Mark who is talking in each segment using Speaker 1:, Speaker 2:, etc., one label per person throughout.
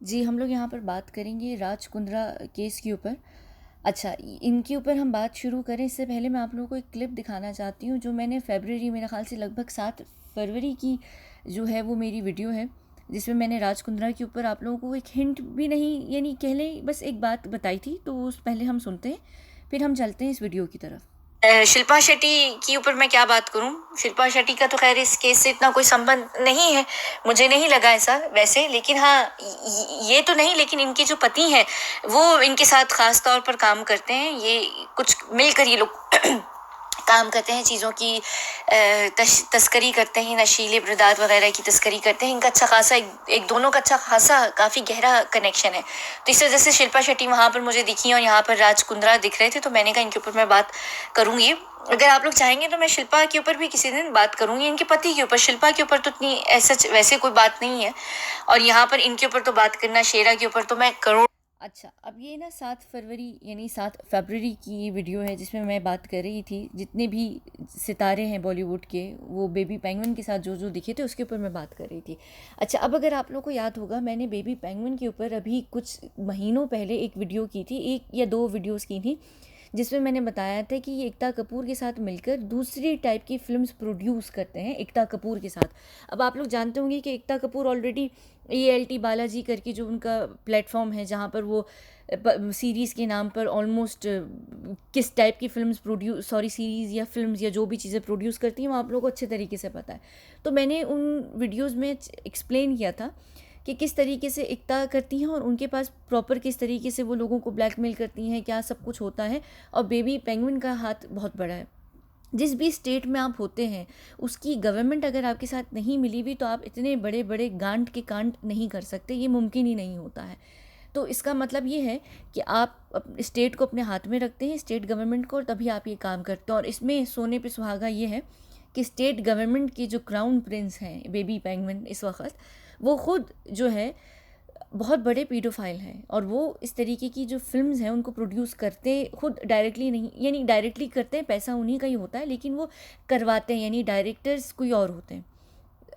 Speaker 1: जी, हम लोग यहाँ पर बात करेंगे राज कुंद्रा केस के ऊपर। अच्छा, इनके ऊपर हम बात शुरू करें इससे पहले मैं आप लोगों को एक क्लिप दिखाना चाहती हूँ जो मैंने फ़रवरी, मेरे ख़्याल से लगभग 7 फरवरी की जो है वो मेरी वीडियो है, जिसमें मैंने राज कुंद्रा के ऊपर आप लोगों को एक हिंट भी नहीं, यानी कह लें बस एक बात बताई थी। तो उस पहले हम सुनते हैं, फिर हम चलते हैं इस वीडियो की तरफ। शिल्पा शेट्टी की ऊपर मैं क्या बात करूं। शिल्पा शेट्टी का तो खैर इस केस से इतना कोई संबंध नहीं है, मुझे नहीं लगा ऐसा वैसे। लेकिन हाँ, ये तो नहीं, लेकिन इनके जो पति हैं वो इनके साथ खास तौर पर काम करते हैं। ये कुछ मिलकर ये लोग काम करते हैं, चीज़ों की तस्करी करते हैं, नशीले पदार्थ वगैरह की तस्करी करते हैं। इनका अच्छा खासा एक दोनों का अच्छा खासा काफ़ी गहरा कनेक्शन है। तो इस वजह से शिल्पा शेट्टी वहाँ पर मुझे दिखी और यहाँ पर राज कुंद्रा दिख रहे थे, तो मैंने कहा इनके ऊपर मैं बात करूँगी। अगर आप लोग चाहेंगे तो मैं शिल्पा के ऊपर भी किसी दिन बात करूँगी, इनके पति के ऊपर। शिल्पा के ऊपर तो इतनी ऐसा वैसे कोई बात नहीं है, और यहाँ पर इनके ऊपर तो बात करना, शेरा के ऊपर तो मैं करूँ। अच्छा, अब ये ना 7 फरवरी यानी 7 फरवरी की ये वीडियो है जिसमें मैं बात कर रही थी जितने भी सितारे हैं बॉलीवुड के, वो बेबी पेंगुइन के साथ जो जो दिखे थे उसके ऊपर मैं बात कर रही थी। अच्छा, अब अगर आप लोग को याद होगा, मैंने बेबी पेंगुइन के ऊपर अभी कुछ महीनों पहले एक वीडियो की थी, एक या दो वीडियोस की थी, जिसमें मैंने बताया था कि ये एकता कपूर के साथ मिलकर दूसरी टाइप की फिल्म्स प्रोड्यूस करते हैं एकता कपूर के साथ। अब आप लोग जानते होंगे कि एकता कपूर ऑलरेडी ALT बालाजी करके जो उनका प्लेटफॉर्म है जहाँ पर वो सीरीज़ के नाम पर ऑलमोस्ट किस टाइप की फिल्म्स प्रोड्यूस, सॉरी, सीरीज़ या फिल्म्स या जो भी चीज़ें प्रोड्यूस करती हैं वो आप लोगों को अच्छे तरीके से पता है। तो मैंने उन वीडियोज़ में एक्सप्लेन किया था कि किस तरीके से एकता करती हैं और उनके पास प्रॉपर किस तरीके से वो लोगों को ब्लैकमेल करती हैं, क्या सब कुछ होता है। और बेबी पेंगुइन का हाथ बहुत बड़ा है। जिस भी स्टेट में आप होते हैं उसकी गवर्नमेंट अगर आपके साथ नहीं मिली हुई तो आप इतने बड़े बड़े गांड के कांड नहीं कर सकते, ये मुमकिन ही नहीं होता है। तो इसका मतलब ये है कि आप स्टेट को अपने हाथ में रखते हैं, स्टेट गवर्नमेंट को, और तभी आप ये काम करते हैं। और इसमें सोने पे सुहागा ये है कि स्टेट गवर्नमेंट के जो क्राउन प्रिंस हैं बेबी पेंगुइन इस वक्त, वो खुद जो है बहुत बड़े पीडोफाइल हैं, और वो इस तरीके की जो फिल्म्स हैं उनको प्रोड्यूस करते खुद डायरेक्टली नहीं, यानी डायरेक्टली करते हैं, पैसा उन्हीं का ही होता है, लेकिन वो करवाते हैं, यानी डायरेक्टर्स कोई और होते हैं।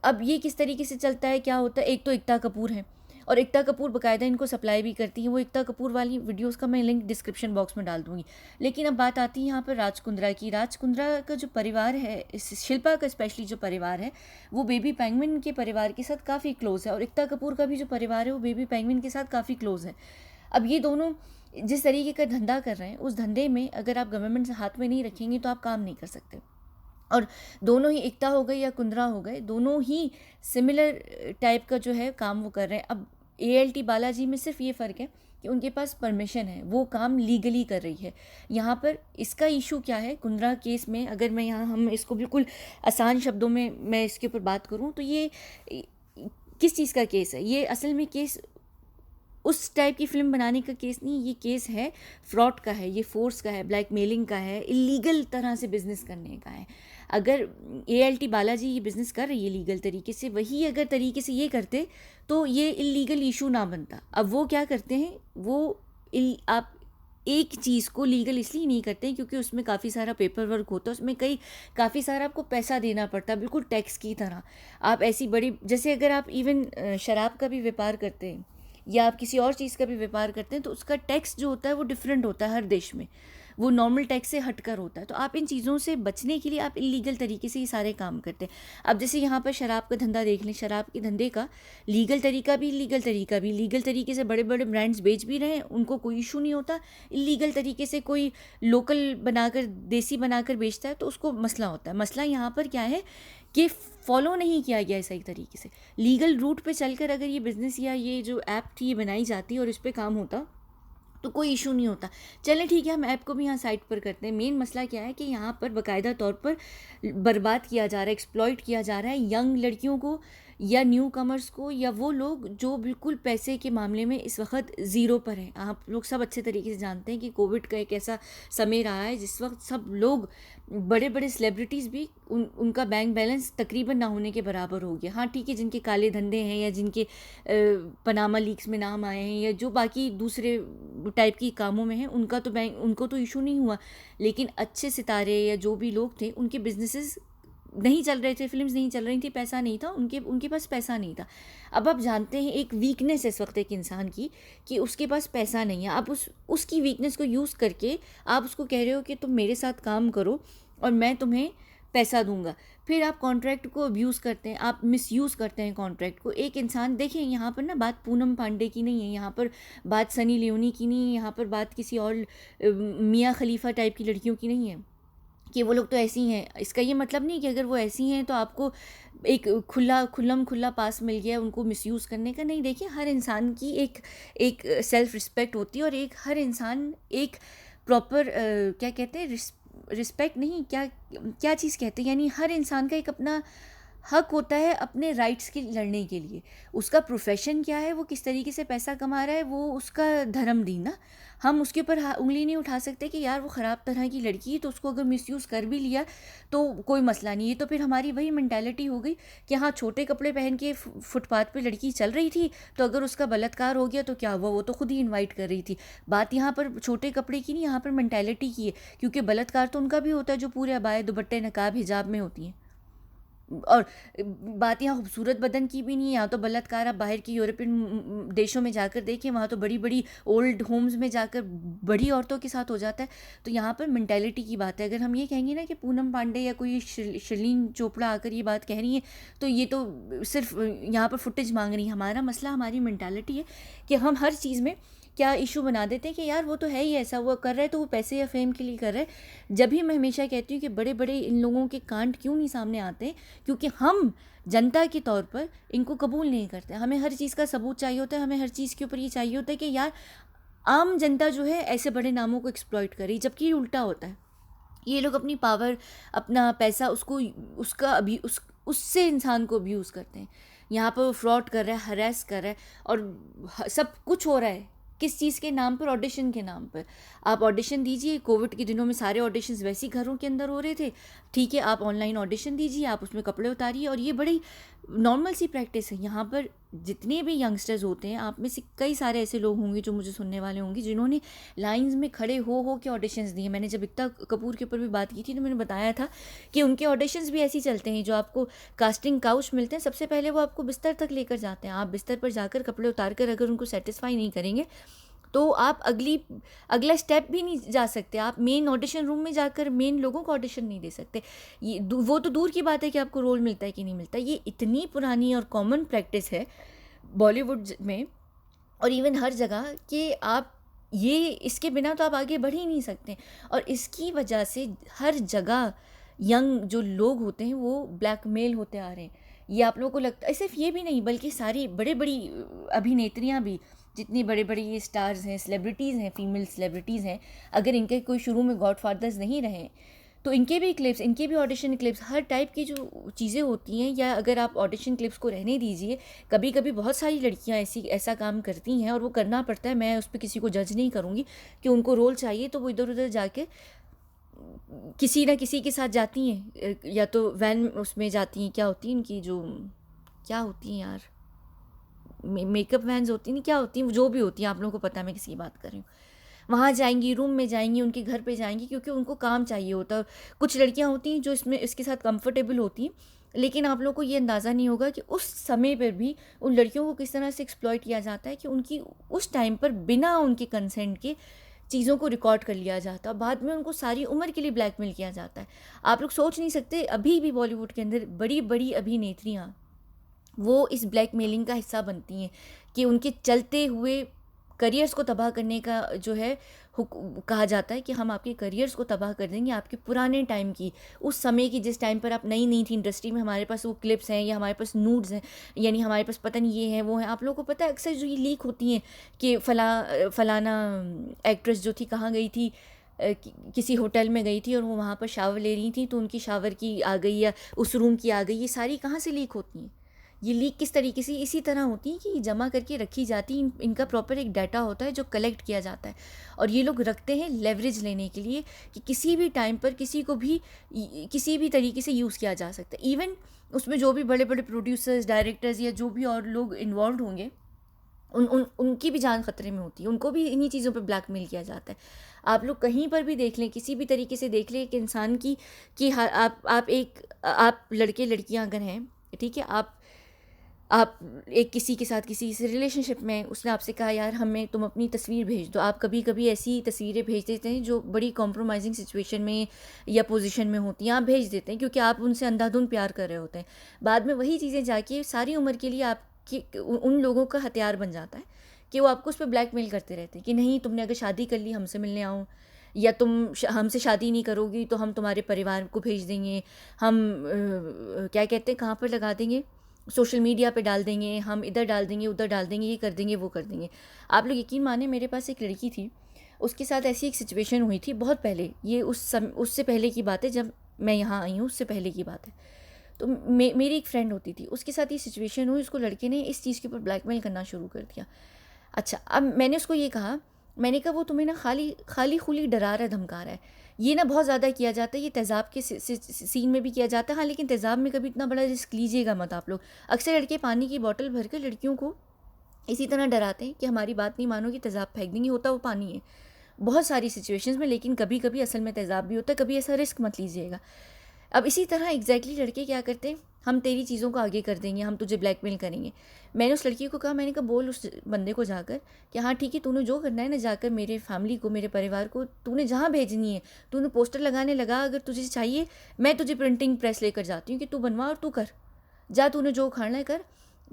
Speaker 1: अब ये किस तरीके से चलता है, क्या होता है, एक तो एकता कपूर है और एकता कपूर बाकायदा इनको सप्लाई भी करती है। वो एकता कपूर वाली वीडियोस का मैं लिंक डिस्क्रिप्शन बॉक्स में डाल दूंगी। लेकिन अब बात आती है यहाँ पर राज कुंद्रा की। राज कुंद्रा का जो परिवार है, शिल्पा का स्पेशली जो परिवार है, वो बेबी पेंगुइन के परिवार के साथ काफ़ी क्लोज है, और एकता कपूर का भी जो परिवार है वो बेबी पेंगुइन के साथ काफ़ी क्लोज है। अब ये दोनों जिस तरीके का धंधा कर रहे हैं, उस धंधे में अगर आप गवर्नमेंट से हाथ में नहीं रखेंगे तो आप काम नहीं कर सकते। और दोनों ही एकता हो गई या कुंद्रा हो गए, दोनों ही सिमिलर टाइप का जो है काम वो कर रहे हैं। अब ALT बालाजी में सिर्फ ये फ़र्क है कि उनके पास परमिशन है, वो काम लीगली कर रही है। यहाँ पर इसका इशू क्या है कुंद्रा केस में, अगर मैं यहाँ हम इसको बिल्कुल आसान शब्दों में मैं इसके ऊपर बात करूँ तो ये किस चीज़ का केस है। ये असल में केस उस टाइप की फ़िल्म बनाने का केस नहीं, ये केस है फ्रॉड का है, ये फोर्स का है, ब्लैकमेलिंग का है, इलीगल तरह से बिज़नेस करने का है। अगर ALT बालाजी ये बिज़नेस कर रही है लीगल तरीके से, वही अगर तरीके से ये करते तो ये इलीगल इशू ना बनता। अब वो क्या करते हैं, वो आप एक चीज़ को लीगल इसलिए नहीं करते हैं क्योंकि उसमें काफ़ी सारा पेपर वर्क होता है, उसमें काफ़ी सारा आपको पैसा देना पड़ता है, बिल्कुल टैक्स की तरह। आप ऐसी बड़ी, जैसे अगर आप इवन शराब का भी व्यापार करते हैं या आप किसी और चीज़ का भी व्यापार करते हैं तो उसका टैक्स जो होता है वो डिफरेंट होता है हर देश में, वो नॉर्मल टैक्स से हटकर होता है। तो आप इन चीज़ों से बचने के लिए आप इलीगल तरीके से ये सारे काम करते हैं। अब जैसे यहाँ पर शराब का धंधा देख लें, शराब के धंधे का लीगल तरीका भी, लीगल तरीके से बड़े बड़े ब्रांड्स बेच भी रहे हैं, उनको कोई इशू नहीं होता। इलीगल तरीके से कोई लोकल बनाकर, देसी बनाकर बेचता है तो उसको मसला होता है। मसला यहाँ पर क्या है कि फॉलो नहीं किया गया है सही तरीके से। लीगल रूट पे चलकर अगर ये बिज़नेस या ये जो ऐप थी ये बनाई जाती और इस पर काम होता तो कोई इशू नहीं होता। चलें ठीक है, हम ऐप को भी यहाँ साइड पर करते हैं। मेन मसला क्या है कि यहाँ पर बाकायदा तौर पर बर्बाद किया जा रहा है, एक्सप्लॉइट किया जा रहा है यंग लड़कियों को या न्यू कमर्स को, या वो लोग जो बिल्कुल पैसे के मामले में इस वक्त ज़ीरो पर हैं। आप लोग सब अच्छे तरीके से जानते हैं कि कोविड का एक ऐसा समय रहा है जिस वक्त सब लोग, बड़े बड़े सेलिब्रिटीज़ भी, उनका बैंक बैलेंस तकरीबन ना होने के बराबर हो गया। हाँ ठीक है, जिनके काले धंधे हैं या जिनके पनामा लीक्स में नाम आए हैं या जो बाकी दूसरे टाइप की कामों में हैं, उनका तो बैंक, उनको तो इशू नहीं हुआ, लेकिन अच्छे सितारे या जो भी लोग थे उनके बिजनेसेस नहीं चल रहे थे, फिल्म्स नहीं चल रही थी, पैसा नहीं था, उनके उनके पास पैसा नहीं था। अब आप जानते हैं एक वीकनेस इस वक्त एक इंसान की कि उसके पास पैसा नहीं है। आप उसकी वीकनेस को यूज़ करके आप उसको कह रहे हो कि तुम मेरे साथ काम करो और मैं तुम्हें पैसा दूंगा। फिर आप कॉन्ट्रैक्ट को अब्यूज़ करते हैं, आप मिसयूज़ करते हैं कॉन्ट्रैक्ट को। एक इंसान देखें, यहाँ पर ना बात पूनम पांडे की नहीं है, यहाँ पर बात सनी लियोनी की नहीं है, यहाँ पर बात किसी और मियाँ खलीफा टाइप की लड़कियों की नहीं है कि वो लोग तो ऐसी हैं। इसका ये मतलब नहीं कि अगर वो ऐसी हैं तो आपको एक खुला पास मिल गया उनको मिसयूज़ करने का। नहीं, देखिए हर इंसान की एक एक सेल्फ रिस्पेक्ट होती है और एक हर इंसान एक प्रॉपर क्या कहते हैं, रिस्पेक्ट नहीं, क्या क्या चीज़ कहते हैं, यानी हर इंसान का एक अपना हक होता है अपने राइट्स की लड़ने के लिए। उसका प्रोफेशन क्या है, वो किस तरीके से पैसा कमा रहा है, वो उसका धर्म दी ना। हम उसके ऊपर उंगली नहीं उठा सकते कि यार वो ख़राब तरह की लड़की है तो उसको अगर मिसयूज़ कर भी लिया तो कोई मसला नहीं है। तो फिर हमारी वही मेंटालिटी हो गई कि हाँ, छोटे कपड़े पहन के फुटपाथ पे लड़की चल रही थी तो अगर उसका बलात्कार हो गया तो क्या हुआ, वो तो खुद ही इन्वाइट कर रही थी। बात यहाँ पर छोटे कपड़े की नहीं, यहाँ पर मेंटालिटी की है, क्योंकि बलात्कार तो उनका भी होता है जो पूरे अबाए दुपट्टे नकाब हिजाब में होती हैं। और बात यहाँ खूबसूरत बदन की भी नहीं है। यहाँ तो बलात्कार आप बाहर की यूरोपियन देशों में जाकर देखिए, वहाँ तो बड़ी बड़ी ओल्ड होम्स में जाकर बड़ी औरतों के साथ हो जाता है। तो यहाँ पर मेंटालिटी की बात है। अगर हम ये कहेंगे ना कि पूनम पांडे या कोई शर्लीन चोपड़ा आकर ये बात कह रही है तो ये तो सिर्फ यहाँ पर फुटेज मांग रही है। हमारा मसला हमारी मेंटालिटी है कि हम हर चीज़ में क्या इशू बना देते हैं कि यार वो तो है ही ऐसा, वो कर रहा है तो वो पैसे या फेम के लिए कर रहा है। जब भी मैं हमेशा कहती हूँ कि बड़े बड़े इन लोगों के कांड क्यों नहीं सामने आते, क्योंकि हम जनता के तौर पर इनको कबूल नहीं करते। हमें हर चीज़ का सबूत चाहिए होता है, हमें हर चीज़ के ऊपर ये चाहिए होता है कि यार आम जनता जो है ऐसे बड़े नामों को एक्सप्लॉइट करे, जबकि ये उल्टा होता है। ये लोग अपनी पावर, अपना पैसा, उसको उसका अभी उससे इंसान को अब्यूज़ करते हैं। यहाँ पर फ्रॉड कर रहा है, हरास कर रहा है और सब कुछ हो रहा है किस चीज़ के नाम पर, ऑडिशन के नाम पर। आप ऑडिशन दीजिए, कोविड के दिनों में सारे ऑडिशंस वैसे ही घरों के अंदर हो रहे थे, ठीक है, आप ऑनलाइन ऑडिशन दीजिए, आप उसमें कपड़े उतारिए और ये बड़ी नॉर्मल सी प्रैक्टिस है। यहाँ पर जितने भी यंगस्टर्स होते हैं, आप में से कई सारे ऐसे लोग होंगे जो मुझे सुनने वाले होंगे जिन्होंने लाइंस में खड़े हो के ऑडिशंस दिए। मैंने जब एकता कपूर के ऊपर भी बात की थी तो मैंने बताया था कि उनके ऑडिशंस भी ऐसे ही चलते हैं। जो आपको कास्टिंग काउच मिलते हैं, सबसे पहले वो आपको बिस्तर तक लेकर जाते हैं। आप बिस्तर पर जाकर कपड़े उतार कर अगर उनको सेटिस्फाई नहीं करेंगे तो आप अगला स्टेप भी नहीं जा सकते। आप मेन ऑडिशन रूम में जाकर मेन लोगों को ऑडिशन नहीं दे सकते। ये वो तो दूर की बात है कि आपको रोल मिलता है कि नहीं मिलता। ये इतनी पुरानी और कॉमन प्रैक्टिस है बॉलीवुड में और इवन हर जगह कि आप ये इसके बिना तो आप आगे बढ़ ही नहीं सकते। और इसकी वजह से हर जगह यंग जो लोग होते हैं वो ब्लैकमेल होते आ रहे हैं। ये आप लोगों को लगता है, सिर्फ ये भी नहीं बल्कि सारी बड़े बड़ी अभिनेत्रियाँ भी, जितनी बड़े बड़े ये स्टार्स हैं, सेलिब्रिटीज़ हैं, फीमेल सेलिब्रिटीज़ हैं, अगर इनके कोई शुरू में गॉडफादर्स नहीं रहे तो इनके भी क्लिप्स, इनके भी ऑडिशन क्लिप्स, हर टाइप की जो चीज़ें होती हैं, या अगर आप ऑडिशन क्लिप्स को रहने दीजिए, कभी कभी बहुत सारी लड़कियां ऐसा काम करती हैं और वो करना पड़ता है। मैं उस पर किसी को जज नहीं करूँगी कि उनको रोल चाहिए तो वो इधर उधर जाके किसी ना किसी के साथ जाती हैं, या तो वैन उसमें जाती हैं, क्या होती हैं इनकी जो, क्या होती हैं यार, मेकअप वैन्स होती नहीं, क्या होती हैं, जो भी होती हैं, आप लोगों को पता है मैं किसी की बात कर रही हूँ। वहाँ जाएंगी, रूम में जाएंगी, उनके घर पे जाएंगी क्योंकि उनको काम चाहिए होता है। कुछ लड़कियाँ होती हैं जो इसके साथ कंफर्टेबल होती हैं, लेकिन आप लोगों को ये अंदाज़ा नहीं होगा कि उस समय पर भी उन लड़कियों को किस तरह से एक्सप्लॉइट किया जाता है कि उनकी उस टाइम पर बिना उनके कंसेंट के चीज़ों को रिकॉर्ड कर लिया जाता है, बाद में उनको सारी उम्र के लिए ब्लैकमेल किया जाता है। आप लोग सोच नहीं सकते, अभी भी बॉलीवुड के अंदर बड़ी बड़ी अभिनेत्रियाँ वो इस ब्लैकमेलिंग का हिस्सा बनती हैं कि उनके चलते हुए करियर्स को तबाह करने का जो है कहा जाता है कि हम आपके करियर्स को तबाह कर देंगे। आपके पुराने टाइम की, उस समय की, जिस टाइम पर आप नई नहीं थी इंडस्ट्री में, हमारे पास वो क्लिप्स हैं या हमारे पास नूड्स हैं, यानी हमारे पास पता नहीं ये है वो है। आप लोगों को पता है अक्सर जो ये लीक होती हैं कि फलाना एक्ट्रेस जो थी कहाँ गई थी, किसी होटल में गई थी और वो वहाँ पर शावर ले रही थी तो उनकी शावर की आ गई या उस रूम की आ गई। ये सारी कहाँ से लीक होती हैं? ये लीक किस तरीके से इसी तरह होती हैं कि जमा करके रखी जाती हैं। इनका प्रॉपर एक डाटा होता है जो कलेक्ट किया जाता है और ये लोग रखते हैं लेवरेज लेने के लिए कि किसी भी टाइम पर किसी को भी किसी भी तरीके से यूज़ किया जा सकता है। इवन उसमें जो भी बड़े बड़े प्रोड्यूसर्स, डायरेक्टर्स या जो भी और लोग इन्वॉल्व होंगे, उनकी भी जान खतरे में होती है, उनको भी इन्हीं चीज़ों पे ब्लैकमेल किया जाता है। आप लोग कहीं पर भी देख लें, किसी भी तरीके से देख लें एक इंसान की कि आप लड़के लड़कियां अगर हैं, ठीक है, आप एक किसी के साथ किसी से रिलेशनशिप में, उसने आपसे कहा यार हमें तुम अपनी तस्वीर भेज दो, आप कभी कभी ऐसी तस्वीरें भेज देते हैं जो बड़ी कॉम्प्रोमाइजिंग सिचुएशन में या पोजीशन में होती हैं, आप भेज देते हैं क्योंकि आप उनसे अंधाधुंध प्यार कर रहे होते हैं। बाद में वही चीज़ें जाके सारी उम्र के लिए आपकी उन लोगों का हथियार बन जाता है कि वो आपको उस पर ब्लैकमेल करते रहते हैं कि नहीं तुमने अगर शादी कर ली हमसे मिलने आओ, या तुम हमसे शादी नहीं करोगी तो हम तुम्हारे परिवार को भेज देंगे, हम क्या कहते हैं कहाँ पर लगा देंगे, सोशल मीडिया पे डाल देंगे, हम इधर डाल देंगे उधर डाल देंगे, ये कर देंगे वो कर देंगे। आप लोग यकीन माने मेरे पास एक लड़की थी, उसके साथ ऐसी एक सिचुएशन हुई थी बहुत पहले, ये उससे पहले की बात है, जब मैं यहाँ आई हूँ उससे पहले की बात है। तो मेरी एक फ्रेंड होती थी, उसके साथ ये सिचुएशन हुई, उसको लड़के ने इस चीज़ के ऊपर ब्लैकमेल करना शुरू कर दिया। अच्छा, अब मैंने उसको ये कहा, मैंने कहा वो तुम्हें ना खाली खाली खुली डरा रहा है धमका रहा है, ये ना बहुत ज़्यादा किया जाता है, ये तेज़ाब के सीन में भी किया जाता है। हाँ, लेकिन तेज़ाब में कभी इतना बड़ा रिस्क लीजिएगा मत आप लोग। अक्सर लड़के पानी की बोतल भर कर लड़कियों को इसी तरह डराते हैं कि हमारी बात नहीं मानोगी तेज़ाब फेंक देंगे, होता वो पानी है बहुत सारी सिचुएशंस में, लेकिन कभी कभी असल में तेज़ाब भी होता है, कभी ऐसा रिस्क मत लीजिएगा। अब इसी तरह एग्जैक्टली लड़के क्या करते हैं, हम तेरी चीज़ों को आगे कर देंगे, हम तुझे ब्लैकमेल करेंगे। मैंने उस लड़की को कहा, मैंने कहा बोल उस बंदे को जाकर कि हाँ ठीक है, तूने जो करना है ना, जाकर मेरे फैमिली को, मेरे परिवार को तूने जहाँ भेजनी है, तूने पोस्टर लगाने लगा, अगर तुझे चाहिए मैं तुझे प्रिंटिंग प्रेस लेकर जाती हूँ कि तू बनवा और तू कर, जा तूने जो उखाड़ना है कर।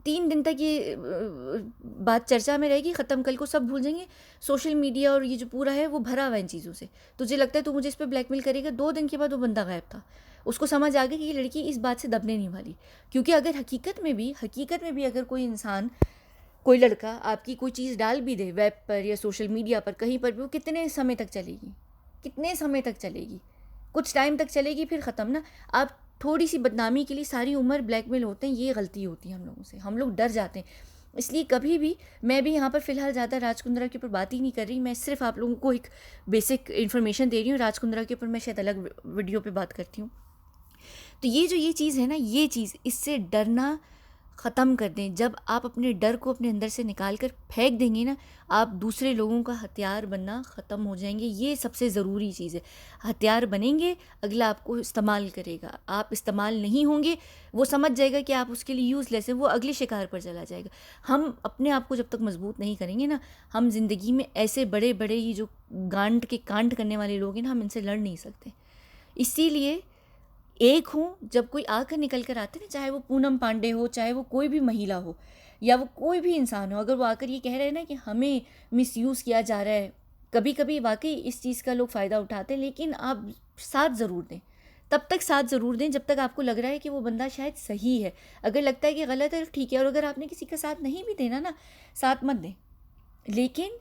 Speaker 1: 3 दिन तक ये बात चर्चा में रहेगी, ख़त्म, कल को सब भूल जाएंगे। सोशल मीडिया और ये जो पूरा है वो भरा हुआ है इन चीज़ों से। तुझे लगता है तू मुझे इस पर ब्लैकमेल करेगा, 2 दिन के बाद वो बंदा गायब था। उसको समझ आ गया कि ये लड़की इस बात से दबने नहीं वाली, क्योंकि अगर हकीकत में भी अगर कोई इंसान, कोई लड़का आपकी कोई चीज़ डाल भी दे वेब पर या सोशल मीडिया पर कहीं पर भी, वो कितने समय तक चलेगी, कितने समय तक चलेगी, कुछ टाइम तक चलेगी फिर ख़त्म ना। आप थोड़ी सी बदनामी के लिए सारी उम्र ब्लैकमेल होते हैं, ये गलती होती है हम लोगों से, हम लोग डर जाते हैं। इसलिए कभी भी, मैं भी यहाँ पर फ़िलहाल ज़्यादा राज कुंद्रा के ऊपर बात ही नहीं कर रही, मैं सिर्फ आप लोगों को एक बेसिक इन्फॉर्मेशन दे रही हूँ। राज कुंद्रा के ऊपर मैं शायद अलग वीडियो पे बात करती हूँ। तो ये चीज़ है ना, ये चीज़, इससे डरना ख़त्म कर दें। जब आप अपने डर को अपने अंदर से निकाल कर फेंक देंगे ना, आप दूसरे लोगों का हथियार बनना ख़त्म हो जाएंगे। ये सबसे ज़रूरी चीज़ है। हथियार बनेंगे, अगला आपको इस्तेमाल करेगा, आप इस्तेमाल नहीं होंगे, वो समझ जाएगा कि आप उसके लिए यूज़लेस हैं, वो अगले शिकार पर चला जाएगा। हम अपने आप को जब तक मजबूत नहीं करेंगे ना, हम ज़िंदगी में ऐसे बड़े बड़े ये जो गांड के कांड करने वाले लोग हैं ना, हम इनसे लड़ नहीं सकते। इसीलिए एक हों, जब कोई आकर निकल कर आते ना, चाहे वो पूनम पांडे हो, चाहे वो कोई भी महिला हो, या वो कोई भी इंसान हो, अगर वो आकर ये कह रहे हैं ना कि हमें मिसयूज़ किया जा रहा है, कभी कभी वाकई इस चीज़ का लोग फ़ायदा उठाते हैं, लेकिन आप साथ ज़रूर दें। तब तक साथ ज़रूर दें जब तक आपको लग रहा है कि वो बंदा शायद सही है। अगर लगता है कि गलत है, ठीक है। और अगर आपने किसी का साथ नहीं भी देना ना, साथ मत दें, लेकिन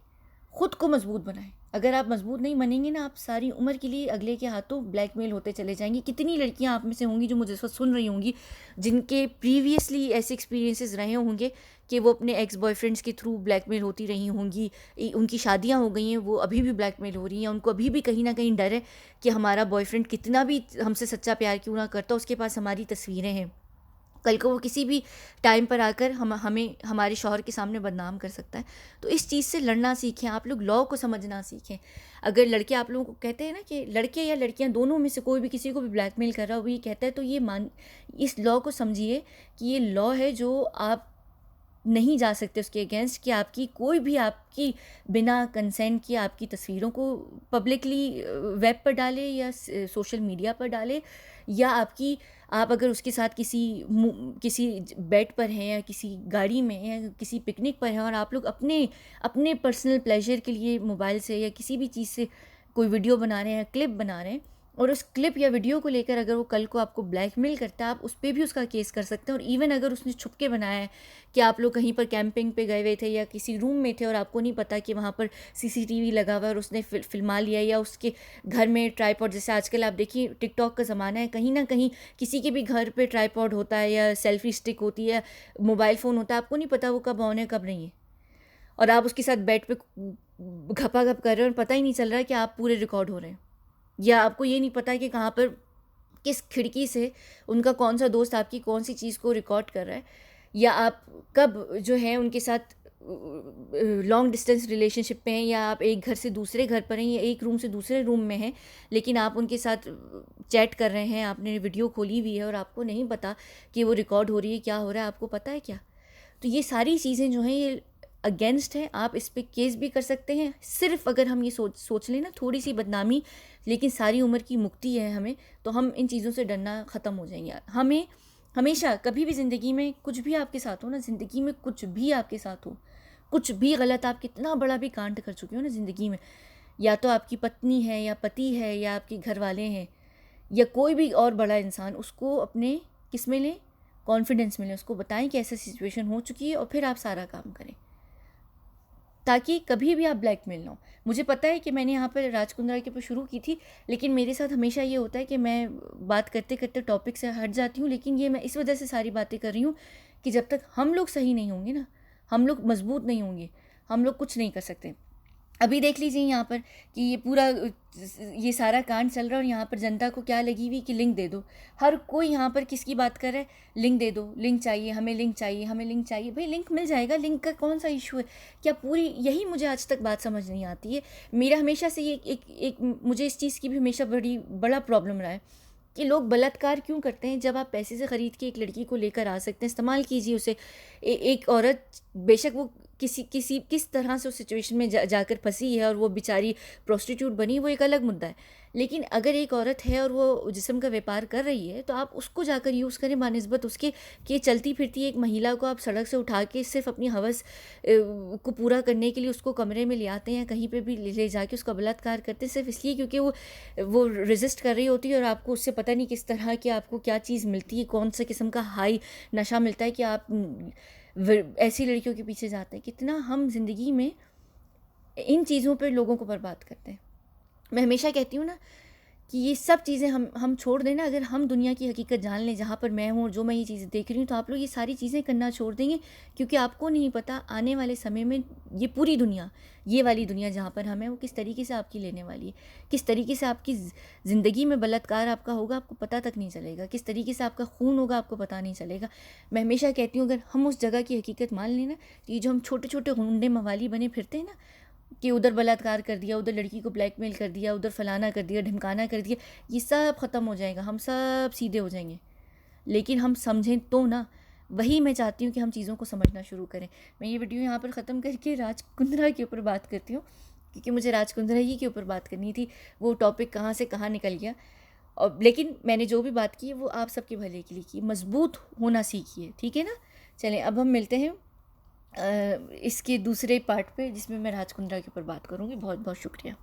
Speaker 1: ख़ुद को मजबूत बनाएं। अगर आप मजबूत नहीं बनेंगे ना, आप सारी उम्र के लिए अगले के हाथों ब्लैकमेल होते चले जाएंगी। कितनी लड़कियां आप में से होंगी जो मुझे इस वक्त सुन रही होंगी, जिनके प्रीवियसली ऐसे एक्सपीरियंसेस रहे होंगे कि वो अपने एक्स बॉयफ्रेंड्स के थ्रू ब्लैकमेल होती रही होंगी, उनकी शादियां हो गई हैं, वो अभी भी ब्लैकमेल हो रही हैं, उनको अभी भी कहीं ना कहीं डर है कि हमारा बॉयफ्रेंड कितना भी हमसे सच्चा प्यार क्यों ना करता, उसके पास हमारी तस्वीरें हैं, कल को वो किसी भी टाइम पर आकर हमें हमारे शौहर के सामने बदनाम कर सकता है। तो इस चीज़ से लड़ना सीखें, आप लोग लॉ को समझना सीखें। अगर लड़के आप लोगों को कहते हैं ना कि लड़के या लड़कियां दोनों में से कोई भी किसी को भी ब्लैकमेल कर रहा हो, वो ये कहता है, तो इस लॉ को समझिए कि ये लॉ है जो आप नहीं जा सकते उसके अगेंस्ट, कि आपकी कोई भी आपकी बिना कंसेंट के आपकी तस्वीरों को पब्लिकली वेब पर डाले या सोशल मीडिया पर डाले, या आप अगर उसके साथ किसी बेड पर हैं या किसी गाड़ी में हैं या किसी पिकनिक पर हैं, और आप लोग अपने अपने पर्सनल प्लेजर के लिए मोबाइल से या किसी भी चीज़ से कोई वीडियो बना रहे हैं, क्लिप बना रहे हैं, और उस क्लिप या वीडियो को लेकर अगर वो कल को आपको ब्लैकमेल करता है, आप उस पर भी उसका केस कर सकते हैं। और इवन अगर उसने छुप के बनाया है कि आप लोग कहीं पर कैंपिंग पे गए हुए थे या किसी रूम में थे और आपको नहीं पता कि वहाँ पर सीसीटीवी लगा हुआ है, और उसने फिल्मा लिया, या उसके घर में ट्राईपॉड, जैसे आजकल आप देखिए टिकटॉक का ज़माना है, कहीं ना कहीं किसी के भी घर पर ट्राईपॉड होता है या सेल्फी स्टिक होती है, मोबाइल फ़ोन होता है, आपको नहीं पता वो कब ऑन है कब नहीं है, और आप उसके साथ बेड पे घपाघप कर रहे हो और पता ही नहीं चल रहा है कि आप पूरे रिकॉर्ड हो रहे हैं, या आपको ये नहीं पता कि कहाँ पर किस खिड़की से उनका कौन सा दोस्त आपकी कौन सी चीज़ को रिकॉर्ड कर रहा है, या आप कब जो है उनके साथ लॉन्ग डिस्टेंस रिलेशनशिप में हैं, या आप एक घर से दूसरे घर पर हैं, या एक रूम से दूसरे रूम में हैं, लेकिन आप उनके साथ चैट कर रहे हैं, आपने वीडियो खोली हुई है और आपको नहीं पता कि वो रिकॉर्ड हो रही है, क्या हो रहा है, आपको पता है क्या? तो ये सारी चीज़ें जो हैं ये अगेंस्ट हैं, आप इस पे केस भी कर सकते हैं। सिर्फ अगर हम ये सोच लें ना, थोड़ी सी बदनामी लेकिन सारी उम्र की मुक्ति है हमें, तो हम इन चीज़ों से डरना ख़त्म हो जाएंगे। हमें हमेशा कभी भी ज़िंदगी में कुछ भी आपके साथ हो ना, ज़िंदगी में कुछ भी आपके साथ हो, कुछ भी गलत, आप कितना बड़ा भी कांड कर चुके हो ना ज़िंदगी में, या तो आपकी पत्नी है या पति है या आपके घर वाले हैं या कोई भी और बड़ा इंसान, उसको अपने किस में लें, कॉन्फिडेंस में लें, उसको बताएं कि ऐसा सिचुएशन हो चुकी है और फिर आप सारा काम करें, ताकि कभी भी आप ब्लैकमेल ना हो। मुझे पता है कि मैंने यहाँ पर राज कुंद्रा के ऊपर शुरू की थी, लेकिन मेरे साथ हमेशा ये होता है कि मैं बात करते करते टॉपिक से हट जाती हूँ, लेकिन ये मैं इस वजह से सारी बातें कर रही हूँ कि जब तक हम लोग सही नहीं होंगे ना, हम लोग मजबूत नहीं होंगे, हम लोग कुछ नहीं कर सकते। अभी देख लीजिए यहाँ पर कि ये पूरा ये सारा कांड चल रहा है और यहाँ पर जनता को क्या लगी हुई कि लिंक दे दो। हर कोई यहाँ पर किसकी बात कर रहा है, लिंक दे दो, लिंक चाहिए हमें, लिंक चाहिए हमें, लिंक चाहिए। भाई लिंक मिल जाएगा, लिंक का कौन सा इशू है? क्या पूरी यही मुझे आज तक बात समझ नहीं आती है। मेरा हमेशा से ये एक मुझे इस चीज़ की भी हमेशा बड़ा प्रॉब्लम रहा है कि लोग बलात्कार क्यों करते हैं। जब आप पैसे से ख़रीद के एक लड़की को लेकर आ सकते हैं, इस्तेमाल कीजिए उसे। एक औरत बेशक वो किस तरह से उस सिचुएशन में जाकर फंसी है और वो बेचारी प्रोस्टिट्यूट बनी, वो एक अलग मुद्दा है। लेकिन अगर एक औरत है और वो जिस्म का व्यापार कर रही है, तो आप उसको जाकर यूज़ करें बानिस्बत उसके कि चलती फिरती एक महिला को आप सड़क से उठा के सिर्फ अपनी हवस को पूरा करने के लिए उसको कमरे में ले आते हैं, कहीं पे भी ले जाके उसका बलात्कार करते हैं, सिर्फ इसलिए क्योंकि वो रेजिस्ट कर रही होती है और आपको उससे पता नहीं किस तरह की आपको क्या चीज़ मिलती है, कौन सा किस्म का हाई नशा मिलता है कि आप ऐसी लड़कियों के पीछे जाते हैं। कितना हम ज़िंदगी में इन चीज़ों पर लोगों को बर्बाद करते हैं। मैं हमेशा कहती हूँ ना कि ये सब चीज़ें हम छोड़ दें ना, अगर हम दुनिया की हकीकत जान लें जहाँ पर मैं हूँ और जो मैं ये चीज़ें देख रही हूँ, तो आप लोग ये सारी चीज़ें करना छोड़ देंगे, क्योंकि आपको नहीं पता आने वाले समय में ये पूरी दुनिया, ये वाली दुनिया जहाँ पर हम हैं, वो किस तरीके से आपकी लेने वाली है, किस तरीके से आपकी ज़िंदगी में बलात्कार आपका होगा, आपको पता तक नहीं चलेगा, किस तरीके से आपका खून होगा, आपको पता नहीं चलेगा। मैं हमेशा कहती हूँ अगर हम उस जगह की हकीकत मान लें ना, तो ये जो हम छोटे छोटे गुंडे मवाली बने फिरते हैं ना, कि उधर बलात्कार कर दिया, उधर लड़की को ब्लैकमेल कर दिया, उधर फलाना कर दिया, ढिमकाना कर दिया, ये सब ख़त्म हो जाएगा, हम सब सीधे हो जाएंगे। लेकिन हम समझें तो ना, वही मैं चाहती हूँ कि हम चीज़ों को समझना शुरू करें। मैं ये वीडियो यहाँ पर ख़त्म करके राज कुंद्रा के ऊपर बात करती हूँ, क्योंकि मुझे राज कुंद्रा ही के ऊपर बात करनी थी। वो टॉपिक कहाँ से कहाँ निकल गया, और लेकिन मैंने जो भी बात की वो आप सबके भले के लिए की। मजबूत होना सीखिए, ठीक है ना। चलें अब हम मिलते हैं इसके दूसरे पार्ट पे, जिसमें मैं राज कुंद्रा के ऊपर बात करूँगी। बहुत बहुत शुक्रिया।